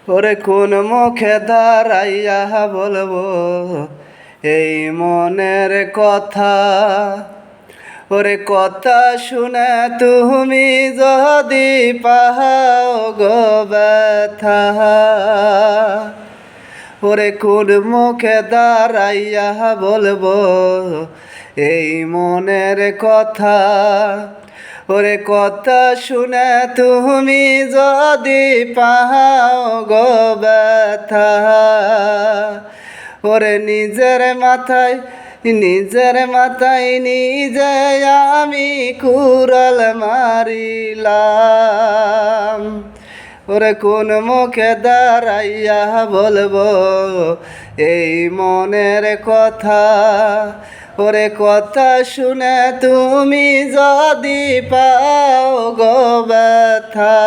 ওরে কোন মুখে দাঁড়াইয়া বলবো এই মনের কথা। ওরে কথা শুনে তুমি যদি পাহাও গো ব্যথা, ওরে কোন মুখে দাঁড়াইয়া বলবো এই মনের কথা। ওরে কথা শুনে তুমি যদি পাহাও গো ব্যথা, ওরে নিজের মাথায় নিজে আমি কুড়াল মারিলাম। ওরে কোন মুখে দাঁড়াইয়া বলবো এই মনের কথা। ওরে কথা শুনে তুমি যদি পাও গো ব্যথা।